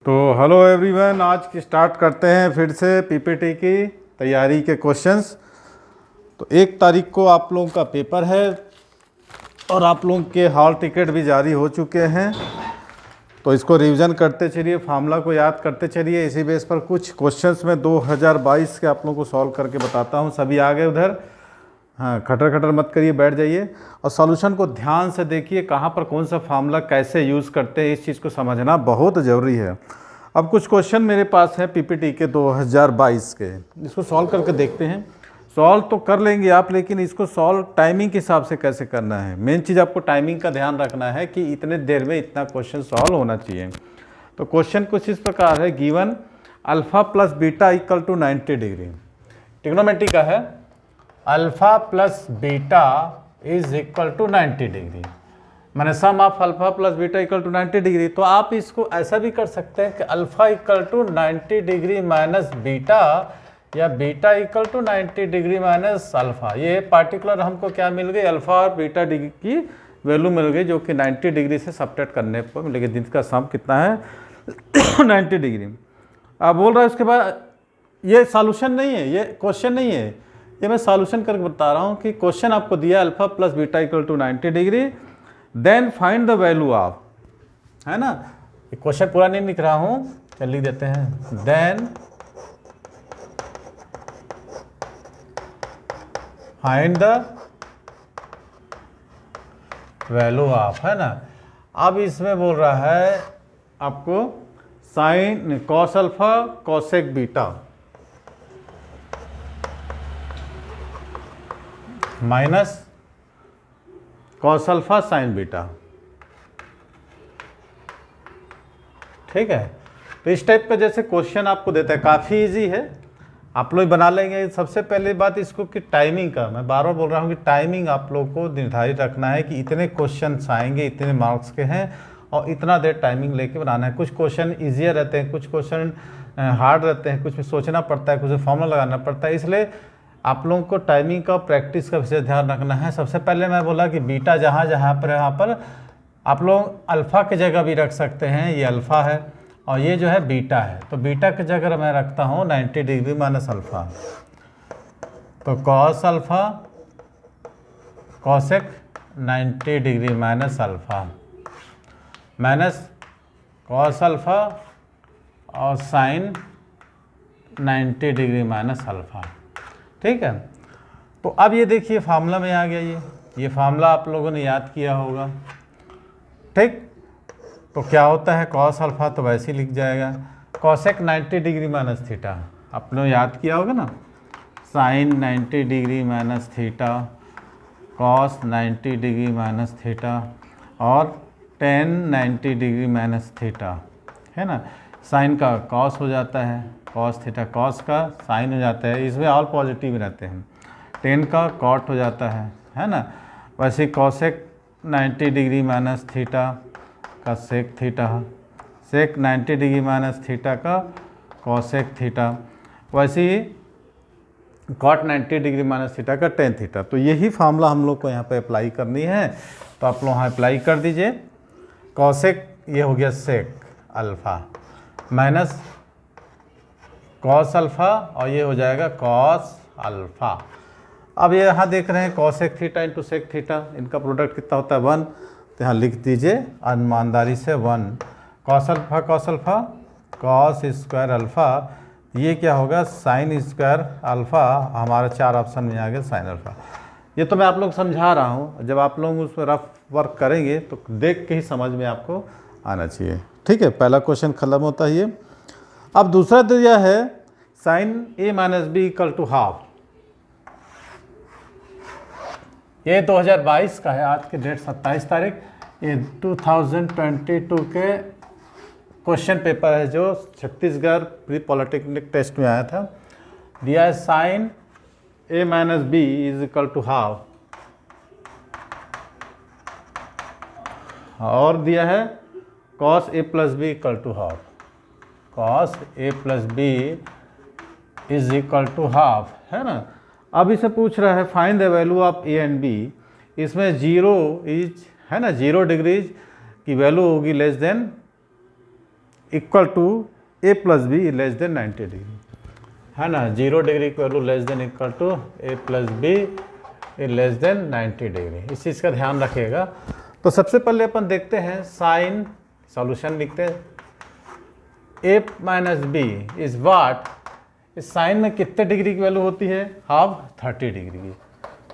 तो hello everyone, आज की स्टार्ट करते हैं फिर से पीपीटी की तैयारी के क्वेश्चंस। तो 1 तारीख को आप लोगों का पेपर है और आप लोगों के हॉल टिकट भी जारी हो चुके हैं। तो इसको रिवीजन करते चलिए, फार्मूला को याद करते चलिए। इसी बेस पर कुछ क्वेश्चंस में 2022 के आप लोगों को सॉल्व करके बताता हूँ। सभी आ गए उधर? हाँ, खटर खटर मत करिए, बैठ जाइए और सॉल्यूशन को ध्यान से देखिए। कहाँ पर कौन सा फार्मूला कैसे यूज़ करते हैं, इस चीज़ को समझना बहुत ज़रूरी है। अब कुछ क्वेश्चन मेरे पास है पीपीटी के 2022 के, इसको सॉल्व करके देखते हैं। सॉल्व तो कर लेंगे आप, लेकिन इसको सॉल्व टाइमिंग के हिसाब से कैसे करना है। मेन चीज़ आपको टाइमिंग का ध्यान रखना है कि इतने देर में इतना क्वेश्चन सॉल्व होना चाहिए। तो क्वेश्चन कुछ इस प्रकार है, given alpha plus beta equal to 90 degree. Trigonometry का है, alpha plus beta is equal to 90 degree, मैंने sum of alpha plus beta equal to 90 degree. तो आप इसको ऐसा भी कर सकते हैं कि alpha equal to 90 degree minus beta, या beta equal to 90 degree minus alpha. ये पार्टिकुलर हमको क्या मिल गई, अल्फ़ा और बीटा डिग्री की वैल्यू मिल गई, जो कि 90 डिग्री से सबट्रैक्ट करने पर मिलेगी, जिसका सम कितना है 90 डिग्री। आप बोल रहे हैं उसके बाद ये सॉल्यूशन नहीं है, ये क्वेश्चन नहीं है, ये मैं सॉल्यूशन करके बता रहा हूँ कि क्वेश्चन आपको दिया alpha plus beta equal to 90 degree, then find the value of, है ना। क्वेश्चन पूरा नहीं लिख रहा हूँ, चल लिख देते हैं। Then find the value of, है ना। अब इसमें बोल रहा है आपको sine cos alpha cosec beta minus cos alpha sine beta, ठीक है। तो इस टाइप का जैसे क्वेश्चन आपको देता है, काफ़ी इजी है, आप लोग बना लेंगे। सबसे पहले बात इसको कि टाइमिंग का, मैं बार बार बोल रहा हूँ कि टाइमिंग आप लोग को निर्धारित रखना है कि इतने क्वेश्चंस आएंगे, इतने मार्क्स के हैं और इतना देर टाइमिंग लेके बनाना है। कुछ क्वेश्चन ईजियर रहते हैं, कुछ क्वेश्चन हार्ड रहते हैं, कुछ में सोचना पड़ता है, कुछ में फॉर्मूला लगाना पड़ता है। इसलिए आप लोगों को टाइमिंग का, प्रैक्टिस का विशेष ध्यान रखना है। सबसे पहले मैं बोला कि बीटा जहाँ जहाँ पर यहाँ पर आप लोग अल्फ़ा की जगह भी रख सकते हैं, ये अल्फ़ा है और ये जो है बीटा है। तो बीटा की जगह मैं रखता हूँ 90 डिग्री माइनस अल्फ़ा, तो cos alpha cosec 90 degree minus alpha minus cos alpha और साइन 90 डिग्री माइनस अल्फ़ा, ठीक है। तो अब ये देखिए फार्मूला में आ गया, ये फार्मूला आप लोगों ने याद किया होगा, ठीक। तो क्या होता है कॉस अल्फ़ा, तो वैसे ही लिख जाएगा कॉसेक 90 डिग्री माइनस थीटा, आपने याद किया होगा ना, sine 90 degree minus theta cos 90 degree minus theta और टेन 90 डिग्री माइनस थीटा, है ना। साइन का कॉस हो जाता है, कॉस थीटा, कॉस का साइन हो जाता है, इसमें ऑल पॉजिटिव रहते हैं। टेन का कॉट हो जाता है ना। वैसे कॉसेक 90 डिग्री माइनस थीटा का सेक थीटा, सेक 90 डिग्री माइनस थीटा का कॉसेक थीटा, वैसे ही कॉट 90 डिग्री माइनस थीटा का टेन थीटा। तो यही फार्मूला हम लोग को यहाँ पे अप्लाई करनी है, तो आप लोग यहाँ अप्लाई कर दीजिए। कॉसेक ये हो गया सेक अल्फ़ा माइनस कॉस अल्फ़ा और ये हो जाएगा कॉस अल्फ़ा। अब ये यहाँ देख रहे हैं cosec theta into sec theta, इनका प्रोडक्ट कितना होता है 1, तो यहाँ लिख दीजिए अनुमानदारी से 1। Cos alpha cos square alpha, ये क्या होगा साइन स्क्वायर अल्फ़ा, हमारा 4 ऑप्शन में आ गया साइन अल्फ़ा। ये तो मैं आप लोग समझा रहा हूँ, जब आप लोग उस पर रफ वर्क करेंगे तो देख के ही समझ में आपको आना चाहिए, ठीक है। पहला क्वेश्चन खत्म होता है ये। अब दूसरा दिया है sine A minus B equal to half. ये 2022 का है, आज के डेट 27 तारीख, ये 2022 के क्वेश्चन पेपर है जो छत्तीसगढ़ प्री पॉलिटेक्निक टेस्ट में आया था। दिया है sine A minus B is equal to half, और दिया है cos A plus B equal to half, cos A plus B is equal to half, है ना। अब इसे पूछ रहा है find the value of A and B. इसमें 0 इज, है ना, 0 डिग्रीज की वैल्यू होगी less than equal to A plus B less than 90 degree, है ना। 0 डिग्री की value less than equal to A plus B less than 90 degree, इस चीज़ का ध्यान रखिएगा। तो सबसे पहले अपन देखते हैं साइन, सॉल्यूशन लिखते हैं। A minus B is what, इस साइन में कितने डिग्री की वैल्यू होती है, हाफ 30 डिग्री की,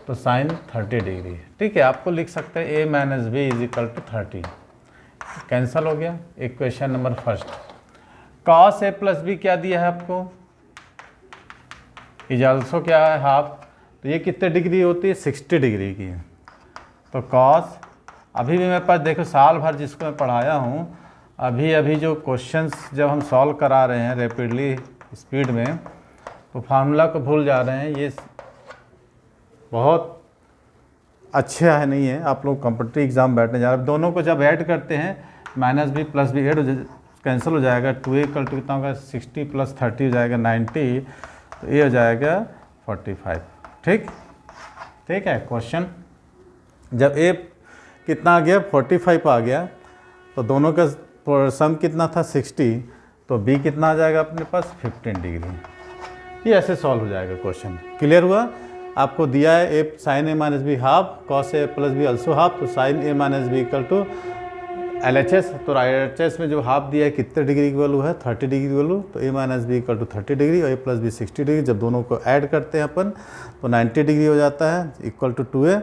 तो साइन 30 डिग्री, ठीक है। आपको लिख सकते हैं A minus B is equal to 30, cancel हो गया। Equation number first. Cos A plus B क्या दिया है आपको, इज ऑल्सो क्या है, हाफ, तो ये कितने डिग्री होती है, 60 डिग्री की है। तो कॉस, अभी भी मेरे पास देखो साल भर जिसको मैं पढ़ाया हूँ, अभी जो क्वेश्चंस जब हम सॉल्व करा रहे हैं रैपिडली स्पीड में, तो फार्मूला को भूल जा रहे हैं, ये बहुत अच्छा है नहीं है। आप लोग कॉम्पिटिटिव एग्जाम बैठने जा रहे हैं, दोनों को जब ऐड करते हैं minus B plus B add cancel हो जाएगा, 2a इक्वल टू कितना होगा, 60 प्लस 30 हो जाएगा 90, तो ये हो जाएगा 45, ठीक है। क्वेश्चन जब a कितना आ गया, 45 आ गया, तो दोनों का सम कितना था 60, तो b कितना आ जाएगा अपने पास 15 डिग्री। ये ऐसे सॉल्व हो जाएगा क्वेश्चन। क्लियर हुआ। आपको दिया है A sine A minus B half, cos A plus B also half, तो sine A minus B equal to LHS, तो LHS में जो हाफ दिया है कितने डिग्री की वैल्यू है, 30 डिग्री की वैल्यू, तो A minus B equal to 30 degree और ए प्लस बी 60 डिग्री। जब दोनों को ऐड करते हैं अपन तो 90 डिग्री हो जाता है, इक्वल टू 2a,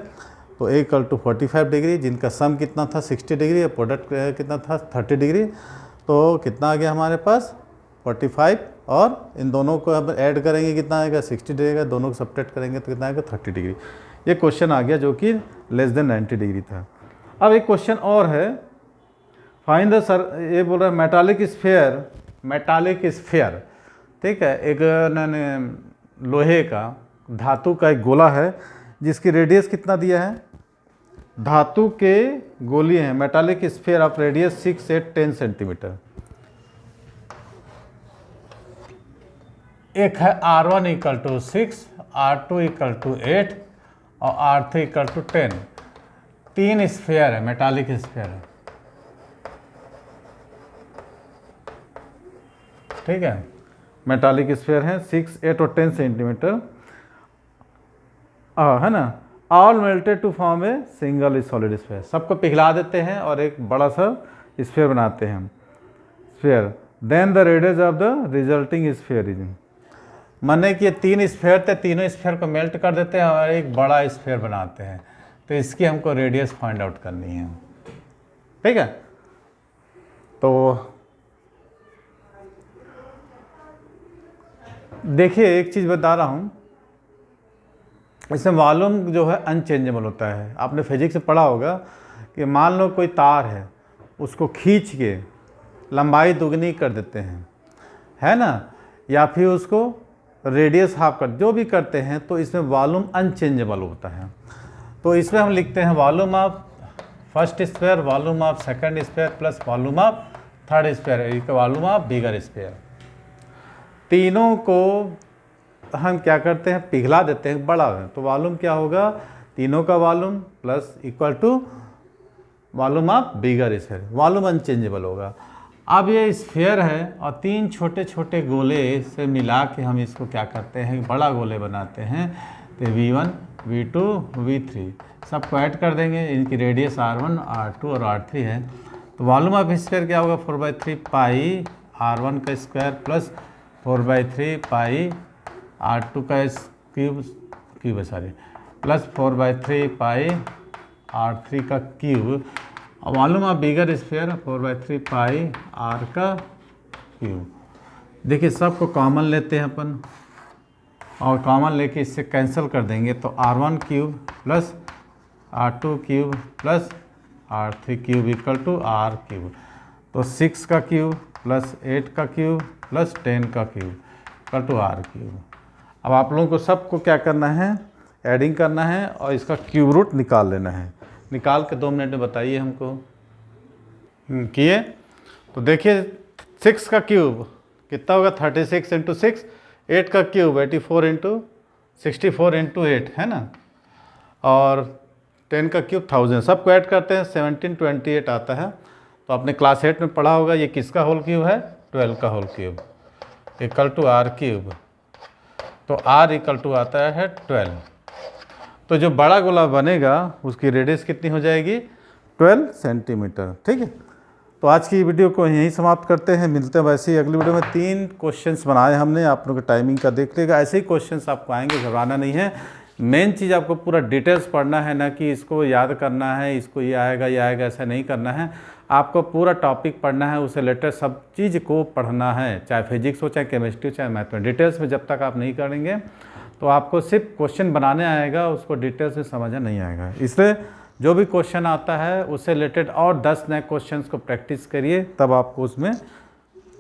तो a इक्वल टू 45 डिग्री, जिनका सम कितना था 60 डिग्री और प्रोडक्ट कितना था 30 डिग्री, तो कितना आ गया हमारे पास 45, और इन दोनों को अब ऐड करेंगे कितना आएगा 60 डिग्री, दोनों को सब्ट्रैक्ट करेंगे तो कितना आएगा 30 डिग्री। ये क्वेश्चन आ गया जो कि लेस देन 90 डिग्री था। अब एक क्वेश्चन और है, फाइंड द सर, ये बोल रहा है मेटालिक स्फीयर, ठीक है। एक लोहे का, धातु का एक गोला है जिसकी रेडियस कितना दिया है, धातु के गोली हैं, metallic sphere of radius 6, 8, 10 centimetre. एक है R1 equal to 6, R2 equal to 8 और R3 इक्वल टू 10। 3 स्फीयर है, मेटालिक स्फीयर है, ठीक है। मेटालिक स्फीयर है 6, 8 और 10 सेंटीमीटर, है ना। All melted to form a single solid sphere, सबको पिघला देते हैं और एक बड़ा सा स्फीयर बनाते हैं sphere. Then the radius of the resulting sphere is, माने कि ये 3 स्फीयर थे, तीनों स्फीयर को मेल्ट कर देते हैं और एक बड़ा स्फीयर बनाते हैं, तो इसकी हमको रेडियस फाइंड आउट करनी है, ठीक है। तो देखिए एक चीज़ बता रहा हूँ, इसमें वॉल्यूम जो है अनचेंजेबल होता है। आपने फिजिक्स में पढ़ा होगा कि मान लो कोई तार है, उसको खींच के लंबाई दुगनी कर देते हैं, है ना, या फिर उसको रेडियस हाफ कर, जो भी करते हैं, तो इसमें वॉल्यूम अनचेंजेबल होता है। तो इसमें हम लिखते हैं volume of first sphere, volume of second sphere plus volume of third sphere, volume of bigger sphere. तीनों को हम क्या करते हैं, पिघला देते हैं बड़ा है, तो वॉल्यूम क्या होगा, तीनों का volume plus equal to volume of bigger sphere, volume unchangeable होगा। अब ये स्फीयर है और 3 छोटे छोटे गोले से मिला के हम इसको क्या करते हैं, बड़ा गोले बनाते हैं। तो V1, V2, V3 सबको ऐड कर देंगे, इनकी रेडियस R1, R2 और R3 है। तो वॉल्यूम ऑफ स्फीयर क्या होगा, 4/3 पाई R1 का स्क्वायर प्लस 4/3 पाई R2 का क्यूब है सारे, प्लस 4/3 पाई R3 का क्यूब, और volume of bigger sphere 4/3 pi R का क्यूब। देखिए सबको कॉमन लेते हैं अपन, और कॉमन लेके इससे कैंसिल कर देंगे, तो R1 cube plus R2 cube plus R3 cube equal to R cube. तो 6 का क्यूब प्लस 8 का क्यूब प्लस 10 का cube equal to R cube. अब आप लोगों को सबको क्या करना है, एडिंग करना है और इसका क्यूब रूट निकाल लेना है। निकाल के 2 मिनट में बताइए हमको। किए तो देखिए 6 का क्यूब कितना होगा, 36 इंटू 6, 8 का क्यूब 84 इंटू 64 इंटू 8 है ना, और 10 का क्यूब 1000, सबको ऐड करते हैं 1728 आता है। तो आपने क्लास 8 में पढ़ा होगा, ये किसका होल क्यूब है, 12 का whole cube equal to R cube. तो आर इक्वल टू आता है 12। तो जो बड़ा गोला बनेगा उसकी रेडियस कितनी हो जाएगी, 12 सेंटीमीटर। ठीक है, तो आज की वीडियो को यहीं समाप्त करते हैं, मिलते हैं वैसे ही अगली वीडियो में। 3 क्वेश्चंस बनाए हमने, आप लोगों के टाइमिंग का देख लेगा, ऐसे ही क्वेश्चंस आपको आएंगे, घबराना नहीं है। मेन चीज़ आपको पूरा डिटेल्स पढ़ना है, ना कि इसको याद करना है, इसको ये आएगा ऐसा नहीं करना है। आपको पूरा टॉपिक पढ़ना है, उससे रिलेटेड सब चीज़ को पढ़ना है, चाहे फिजिक्स हो, चाहे केमिस्ट्री हो, चाहे मैथ में। डिटेल्स में जब तक आप नहीं करेंगे तो आपको सिर्फ क्वेश्चन बनाने आएगा, उसको डिटेल्स में समझना नहीं आएगा। इसलिए जो भी क्वेश्चन आता है उससे रिलेटेड और 10 नए क्वेश्चंस को प्रैक्टिस करिए, तब आपको उसमें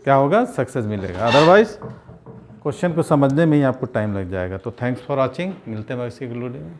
क्या होगा, सक्सेस मिलेगा। अदरवाइज क्वेश्चन को समझने में ही आपको टाइम लग जाएगा। तो थैंक्स फॉर वॉचिंग, मिलते हैं इसी वीडियो में।